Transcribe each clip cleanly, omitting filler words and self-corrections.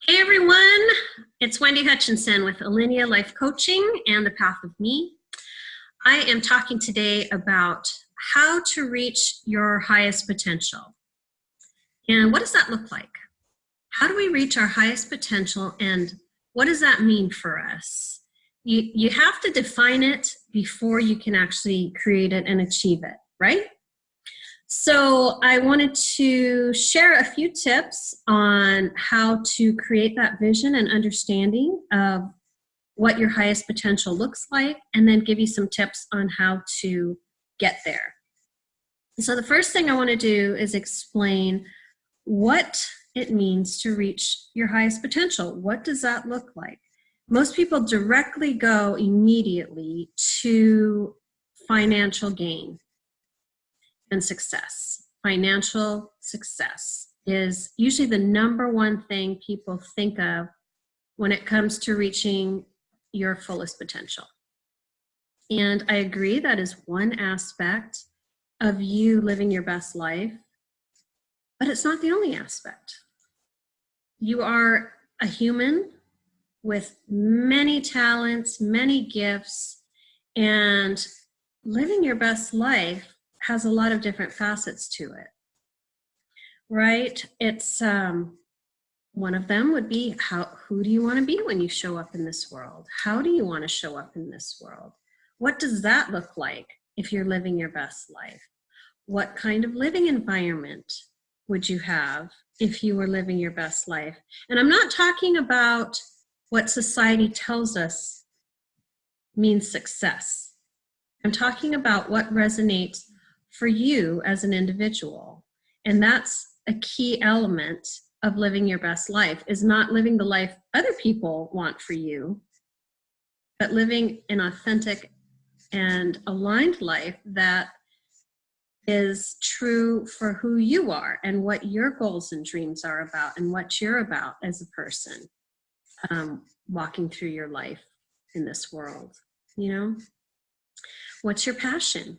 Hey everyone, it's Wendy Hutchinson with Alinea Life Coaching and The Path of Me. I am talking today about how to reach your highest potential. And what does that look like? How do we reach our highest potential, and what does that mean for us? You have to define it before you can actually create it and achieve it, right? So I wanted to share a few tips on how to create that vision and understanding of what your highest potential looks like, and then give you some tips on how to get there. So the first thing I want to do is explain what it means to reach your highest potential. What does that look like? Most people directly go immediately to financial gain and success. Financial success is usually the number one thing people think of when it comes to reaching your fullest potential. And I agree, that is one aspect of you living your best life, but it's not the only aspect. You are a human with many talents, many gifts, and living your best life has a lot of different facets to it, right? It's one of them would be who do you want to be when you show up in this world? How do you want to show up in this world? What does that look like if you're living your best life? What kind of living environment would you have if you were living your best life? And I'm not talking about what society tells us means success. I'm talking about what resonates for you as an individual. And that's a key element of living your best life, is not living the life other people want for you, but living an authentic and aligned life that is true for who you are and what your goals and dreams are about and what you're about as a person, walking through your life in this world. You know, what's your passion?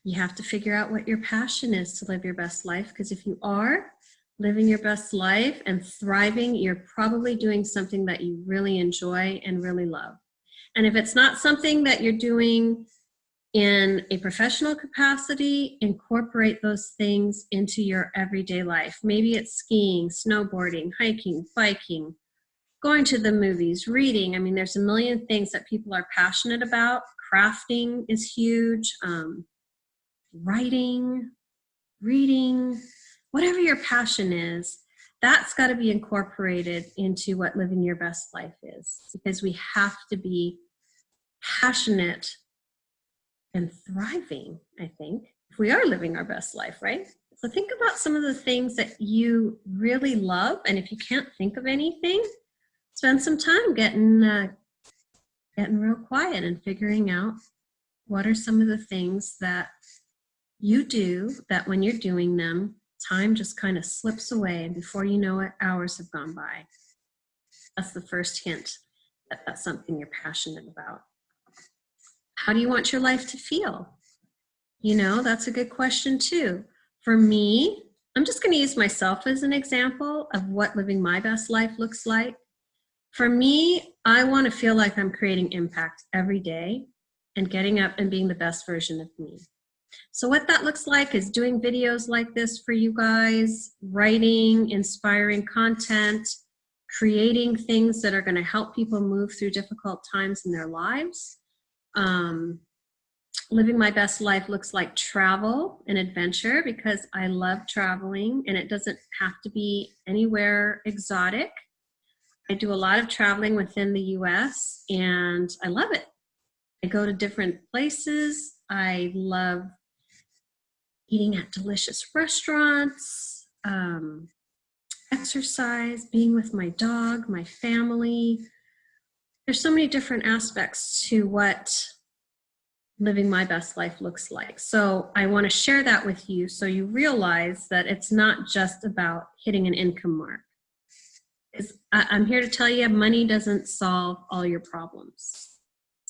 You have to figure out what your passion is to live your best life, because if you are living your best life and thriving, you're probably doing something that you really enjoy and really love. And if it's not something that you're doing in a professional capacity, incorporate those things into your everyday life. Maybe it's skiing, snowboarding, hiking, biking, going to the movies, reading. I mean, there's a million things that people are passionate about. Crafting is huge. Writing, reading, whatever your passion is, that's got to be incorporated into what living your best life is, because we have to be passionate and thriving, I think, if we are living our best life, right? So think about some of the things that you really love, and if you can't think of anything, spend some time getting real quiet and figuring out what are some of the things that you do that when you're doing them, time just kind of slips away, and before you know it, hours have gone by. That's the first hint that that's something you're passionate about. How do you want your life to feel? You know, that's a good question too. For me, I'm just going to use myself as an example of what living my best life looks like. For me, I want to feel like I'm creating impact every day and getting up and being the best version of me. So what that looks like is doing videos like this for you guys, writing, inspiring content, creating things that are going to help people move through difficult times in their lives. Living my best life looks like travel and adventure, because I love traveling, and it doesn't have to be anywhere exotic. I do a lot of traveling within the US, and I love it. I go to different places. I love eating at delicious restaurants, exercise, being with my dog, my family. There's so many different aspects to what living my best life looks like. So I want to share that with you so you realize that it's not just about hitting an income mark. I'm here to tell you, money doesn't solve all your problems.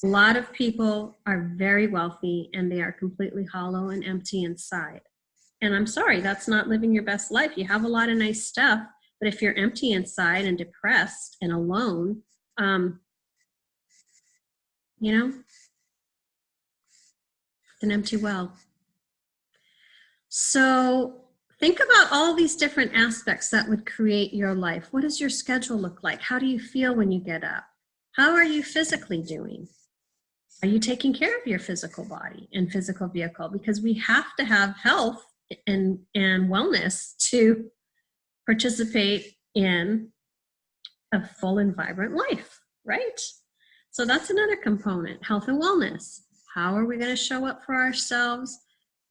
A lot of people are very wealthy and they are completely hollow and empty inside. And I'm sorry, that's not living your best life. You have a lot of nice stuff, But if you're empty inside and depressed and alone, you know, it's an empty well. So think about all these different aspects that would create your life. What does your schedule look like? How do you feel when you get up? How are you physically doing? Are you taking care of your physical body and physical vehicle? Because we have to have health and wellness to participate in a full and vibrant life, right? So that's another component, health and wellness. How are we going to show up for ourselves?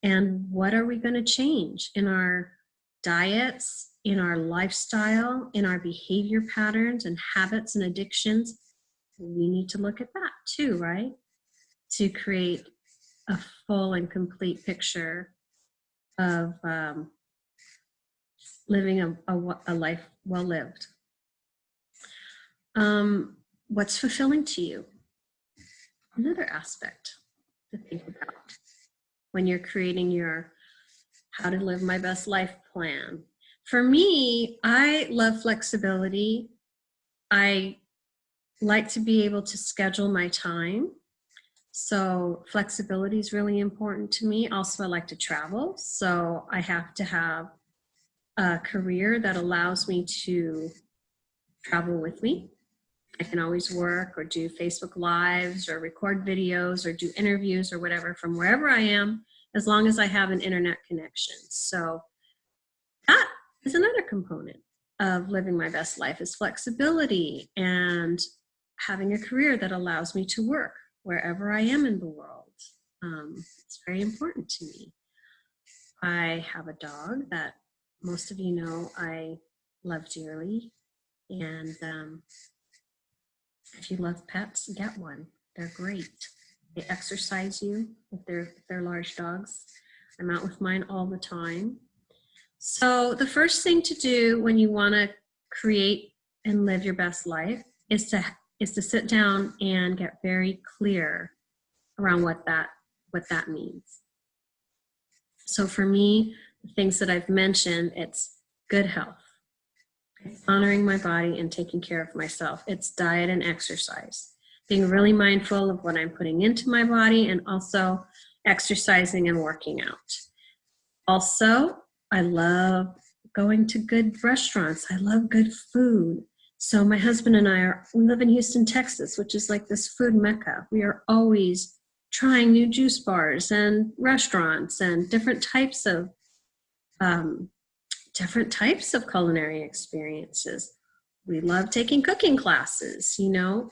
And what are we going to change in our diets, in our lifestyle, in our behavior patterns and habits and addictions? We need to look at that too, right? To create a full and complete picture of living a life well lived. What's fulfilling to you? Another aspect to think about when you're creating your how to live my best life plan. For me, I love flexibility. I like to be able to schedule my time. So flexibility is really important to me. Also, I like to travel. So I have to have a career that allows me to travel with me. I can always work or do Facebook Lives or record videos or do interviews or whatever from wherever I am, as long as I have an internet connection. So that is another component of living my best life, is flexibility and having a career that allows me to work wherever I am in the world. It's very important to me. I have a dog that most of you know I love dearly. And if you love pets, get one. They're great. They exercise you if they're large dogs. I'm out with mine all the time. So the first thing to do when you want to create and live your best life is to sit down and get very clear around what that means. So for me, the things that I've mentioned, it's good health. It's honoring my body and taking care of myself. It's diet and exercise. Being really mindful of what I'm putting into my body and also exercising and working out. Also, I love going to good restaurants. I love good food. So my husband and we live in Houston, Texas, which is like this food mecca. We are always trying new juice bars and restaurants and different types of culinary experiences. We love taking cooking classes, you know.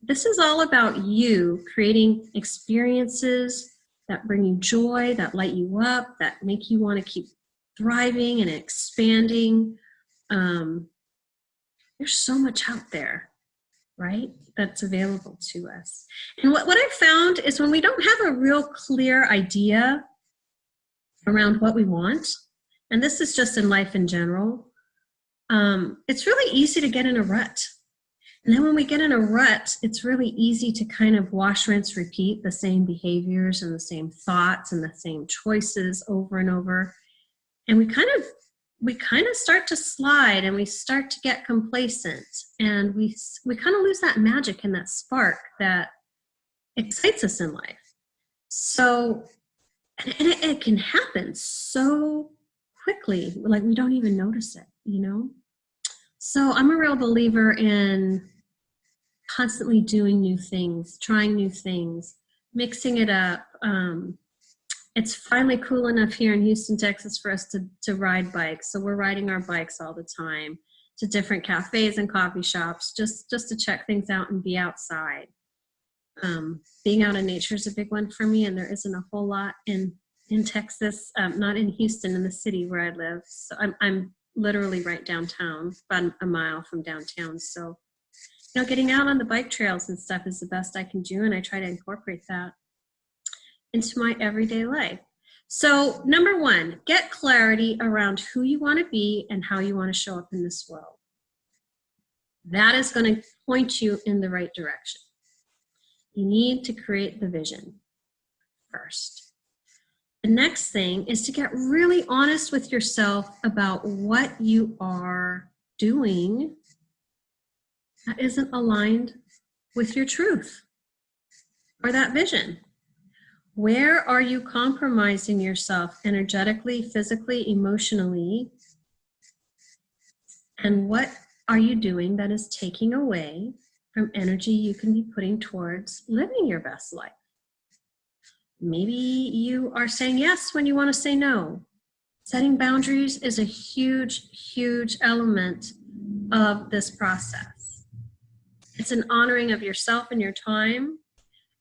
This is all about you creating experiences that bring you joy, that light you up, that make you want to keep thriving and expanding. There's so much out there, right, that's available to us. And what I found is when we don't have a real clear idea around what we want, and this is just in life in general, it's really easy to get in a rut. And then when we get in a rut, it's really easy to kind of wash, rinse, repeat the same behaviors and the same thoughts and the same choices over and over. And we kind of start to slide and we start to get complacent, and we kind of lose that magic and that spark that excites us in life. So, and it can happen so quickly, like we don't even notice it, you know? So I'm a real believer in constantly doing new things, trying new things, mixing it up. It's finally cool enough here in Houston, Texas for us to ride bikes. So we're riding our bikes all the time to different cafes and coffee shops just to check things out and be outside. Being out in nature is a big one for me, and there isn't a whole lot in Texas, not in Houston, in the city where I live. So I'm literally right downtown, about a mile from downtown. So, you know, getting out on the bike trails and stuff is the best I can do, and I try to incorporate that into my everyday life. So number one, get clarity around who you want to be and how you want to show up in this world. That is going to point you in the right direction. You need to create the vision first. The next thing is to get really honest with yourself about what you are doing that isn't aligned with your truth or that vision? Where are you compromising yourself energetically, physically, emotionally? And what are you doing that is taking away from energy you can be putting towards living your best life? Maybe you are saying yes when you want to say no. Setting boundaries is a huge, huge element of this process. It's an honoring of yourself and your time.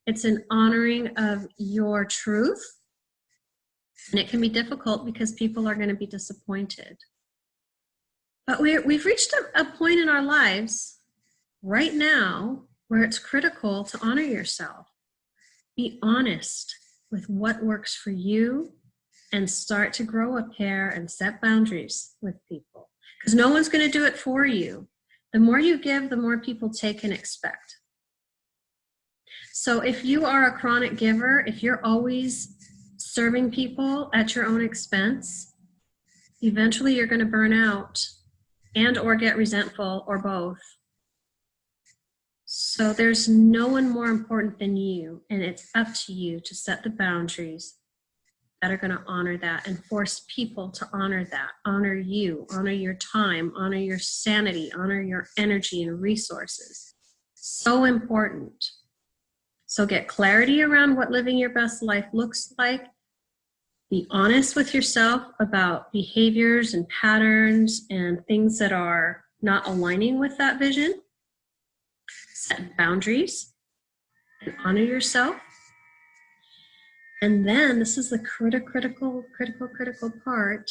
It's an honoring of your truth. And it can be difficult because people are going to be disappointed. But we've reached a point in our lives right now where it's critical to honor yourself. Be honest with what works for you and start to grow a pair and set boundaries with people. Because no one's going to do it for you. The more you give, the more people take and expect. So if you are a chronic giver, if you're always serving people at your own expense, eventually you're going to burn out and or get resentful or both. So there's no one more important than you, and it's up to you to set the boundaries that are going to honor that and force people to honor that, honor you, honor your time, honor your sanity, honor your energy and resources. So important. So get clarity around what living your best life looks like. Be honest with yourself about behaviors and patterns and things that are not aligning with that vision. Set boundaries and honor yourself. And then this is the critical part.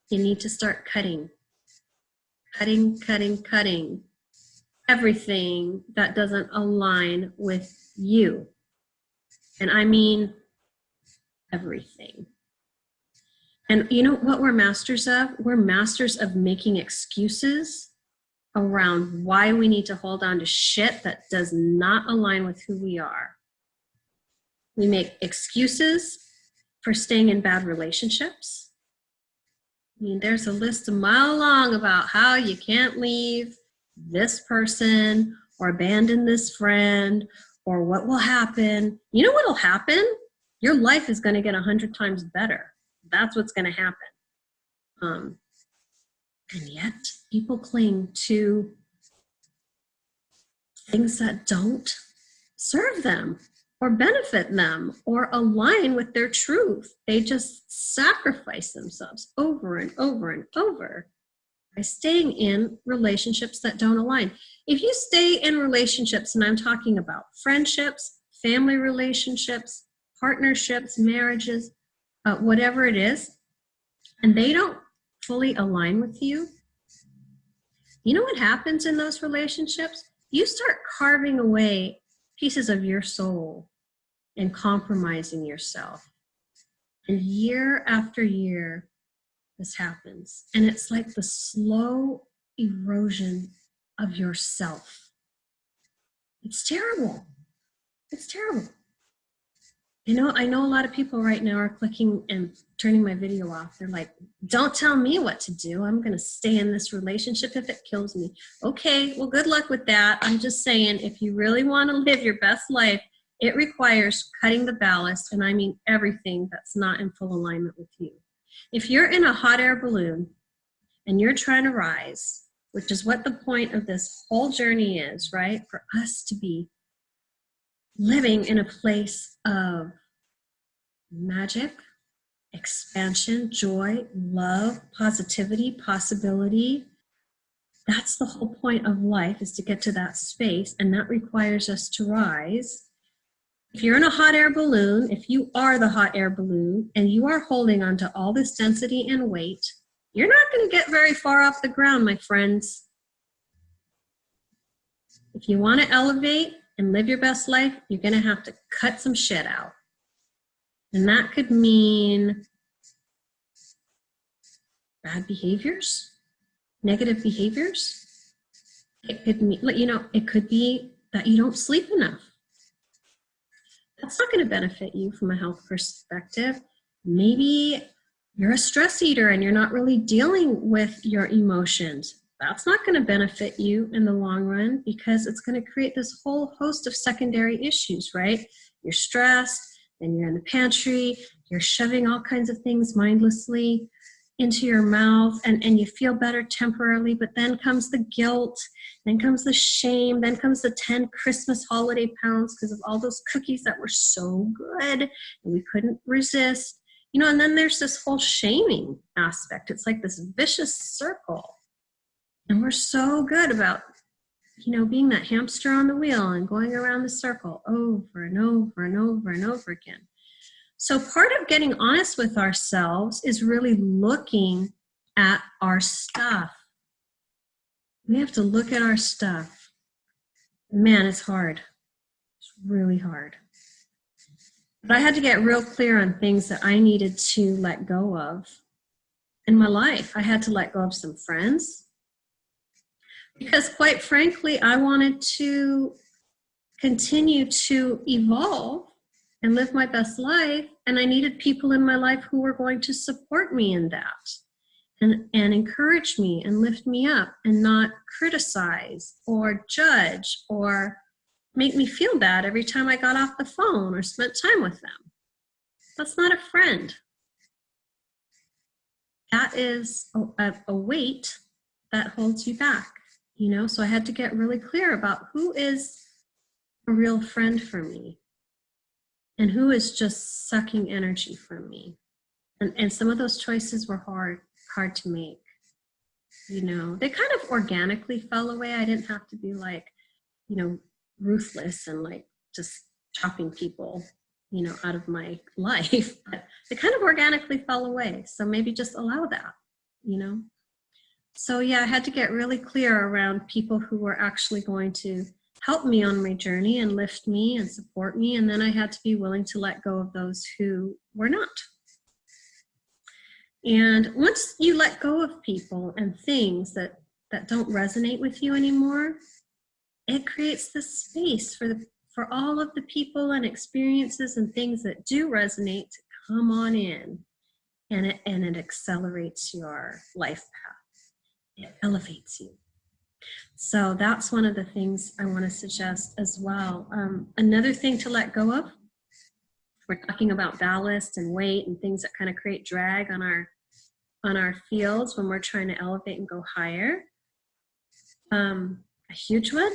You need to start cutting everything that doesn't align with you. And I mean everything. And you know what we're masters of? We're masters of making excuses around why we need to hold on to shit that does not align with who we are. We make excuses for staying in bad relationships. I mean, there's a list a mile long about how you can't leave this person or abandon this friend or what will happen. You know what will happen? Your life is going to get 100 times better. That's what's going to happen. And yet people cling to things that don't serve them or benefit them or align with their truth. They just sacrifice themselves over and over and over by staying in relationships that don't align. If you stay in relationships, and I'm talking about friendships, family relationships, partnerships, marriages, whatever it is, and they don't fully align with you, you know what happens in those relationships? You start carving away pieces of your soul and compromising yourself. And year after year, this happens. And it's like the slow erosion of yourself. It's terrible. It's terrible. You know, I know a lot of people right now are clicking and turning my video off. They're like, don't tell me what to do. I'm going to stay in this relationship if it kills me. Okay, well, good luck with that. I'm just saying, if you really want to live your best life, it requires cutting the ballast, and I mean everything that's not in full alignment with you. If you're in a hot air balloon and you're trying to rise, which is what the point of this whole journey is, right? For us to be living in a place of magic, expansion, joy, love, positivity, possibility. That's the whole point of life, is to get to that space, and that requires us to rise. If you're in a hot air balloon, if you are the hot air balloon and you are holding on to all this density and weight, you're not going to get very far off the ground, my friends. If you want to elevate and live your best life, you're going to have to cut some shit out. And that could mean bad behaviors, negative behaviors. It could mean, you know, it could be that you don't sleep enough. That's not going to benefit you from a health perspective. Maybe you're a stress eater and you're not really dealing with your emotions. That's not going to benefit you in the long run, because it's going to create this whole host of secondary issues, right? You're stressed, then you're in the pantry, you're shoving all kinds of things mindlessly into your mouth, and you feel better temporarily, but then comes the guilt, then comes the shame, then comes the 10 Christmas holiday pounds because of all those cookies that were so good and we couldn't resist. And then there's this whole shaming aspect. It's like this vicious circle. And we're so good about, being that hamster on the wheel and going around the circle over and over and over and over again. So part of getting honest with ourselves is really looking at our stuff. We have to look at our stuff. Man, it's hard. It's really hard. But I had to get real clear on things that I needed to let go of in my life. I had to let go of some friends, because quite frankly, I wanted to continue to evolve and live my best life, and I needed people in my life who were going to support me in that and encourage me and lift me up and not criticize or judge or make me feel bad every time I got off the phone or spent time with them. That's not a friend. That is a weight that holds you back, So I had to get really clear about who is a real friend for me and who is just sucking energy from me. And some of those choices were hard to make. They kind of organically fell away. I didn't have to be ruthless and just chopping people, out of my life, but they kind of organically fell away. So maybe just allow that, So yeah, I had to get really clear around people who were actually going to help me on my journey and lift me and support me. And then I had to be willing to let go of those who were not. And once you let go of people and things that don't resonate with you anymore, it creates this space for all of the people and experiences and things that do resonate to come on in, and it accelerates your life path. It elevates you. So that's one of the things I want to suggest as well. Another thing to let go of, we're talking about ballast and weight and things that kind of create drag on our fields when we're trying to elevate and go higher. A huge one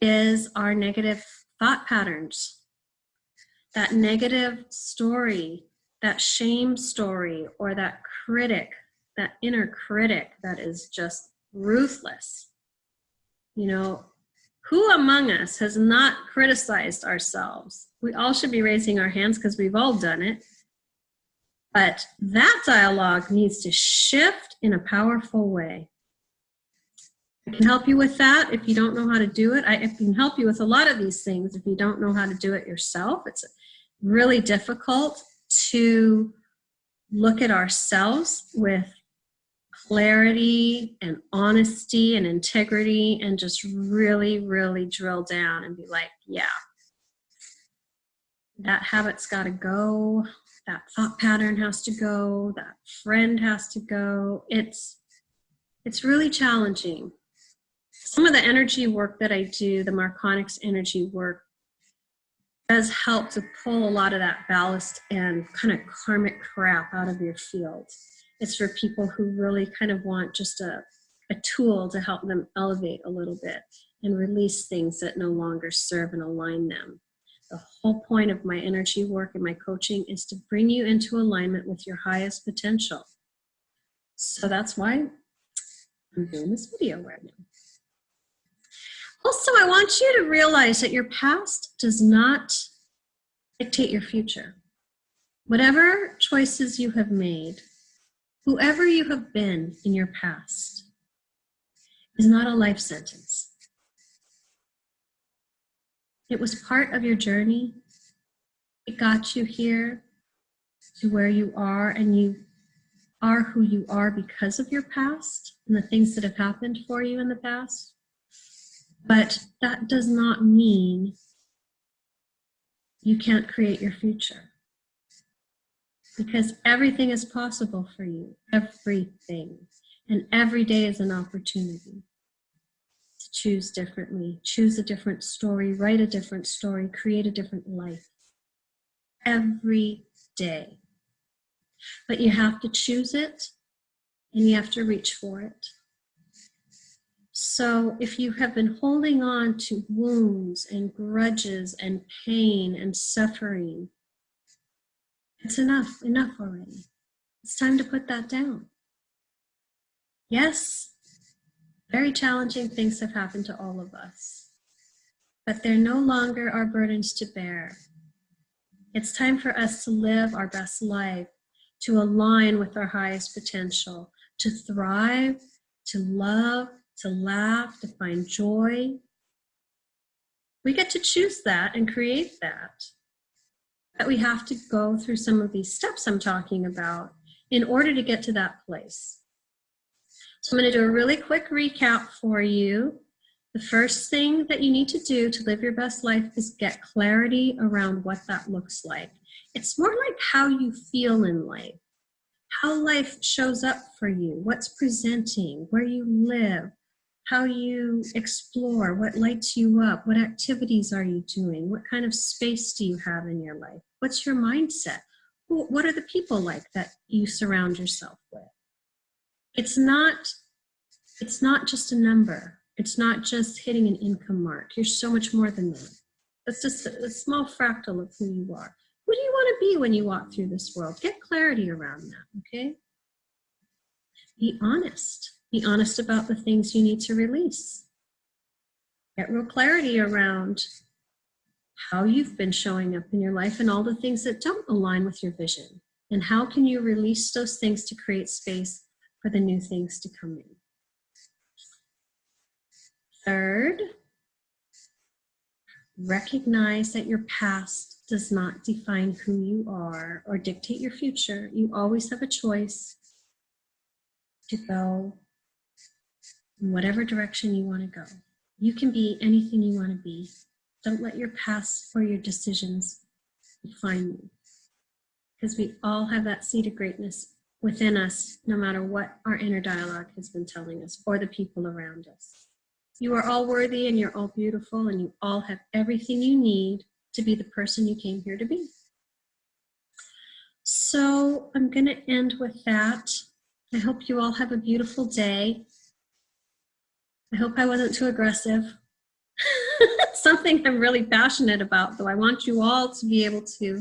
is our negative thought patterns. That negative story, that shame story, or that critic, that inner critic that is just ruthless. Who among us has not criticized ourselves? We all should be raising our hands because we've all done it. But that dialogue needs to shift in a powerful way. I can help you with that if you don't know how to do it. I can help you with a lot of these things if you don't know how to do it yourself. It's really difficult to look at ourselves with clarity and honesty and integrity and just really, really drill down and be like, yeah, that habit's got to go. That thought pattern has to go. That friend has to go. It's really challenging. Some of the energy work that I do, the Marconics energy work, does help to pull a lot of that ballast and kind of karmic crap out of your field. It's for people who really kind of want just a tool to help them elevate a little bit and release things that no longer serve and align them. The whole point of my energy work and my coaching is to bring you into alignment with your highest potential. So that's why I'm doing this video right now. Also, I want you to realize that your past does not dictate your future. Whatever choices you have made, whoever you have been in your past, is not a life sentence. It was part of your journey. It got you here to where you are, and you are who you are because of your past and the things that have happened for you in the past. But that does not mean you can't create your future. because everything is possible for you, everything. And every day is an opportunity to choose differently, choose a different story, write a different story, create a different life. Every day. But you have to choose it and you have to reach for it. So if you have been holding on to wounds and grudges and pain and suffering, it's enough already. It's time to put that down. Yes, very challenging things have happened to all of us, but they're no longer our burdens to bear. It's time for us to live our best life, to align with our highest potential, to thrive, to love, to laugh, to find joy. We get to choose that and create that. But we have to go through some of these steps I'm talking about in order to get to that place. So I'm going to do a really quick recap for you. The first thing that you need to do to live your best life is get clarity around what that looks like. It's more like how you feel in life, how life shows up for you, what's presenting, where you live, how you explore, what lights you up, what activities are you doing, what kind of space do you have in your life, what's your mindset, what are the people like that you surround yourself with. It's not just a number. It's not just hitting an income mark. You're so much more than that. That's just a small fractal of who you are. Who do you want to be when you walk through this world? Get clarity around that, okay? Be honest. Be honest about the things you need to release. Get real clarity around how you've been showing up in your life and all the things that don't align with your vision. And how can you release those things to create space for the new things to come in? Third, recognize that your past does not define who you are or dictate your future. You always have a choice to go in whatever direction you want to go. You can be anything you want to be. Don't let your past or your decisions define you, because we all have that seed of greatness within us, no matter what our inner dialogue has been telling us or the people around us. You are all worthy and you're all beautiful and you all have everything you need to be the person you came here to be. So I'm going to end with that. I hope you all have a beautiful day. I hope I wasn't too aggressive. Something I'm really passionate about, though. I want you all to be able to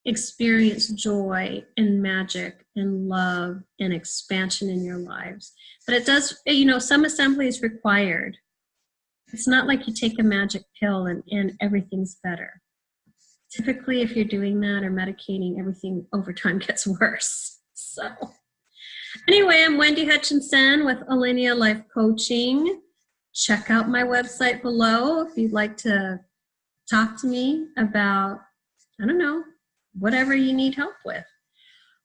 experience joy and magic and love and expansion in your lives. But it does, some assembly is required. It's not like you take a magic pill and everything's better. Typically, if you're doing that or medicating, everything over time gets worse. So anyway, I'm Wendy Hutchinson with Alinea Life Coaching. Check out my website below if you'd like to talk to me about, whatever you need help with.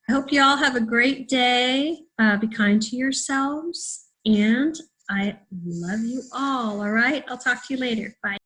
I hope you all have a great day. Be kind to yourselves, and I love you all right? I'll talk to you later. Bye.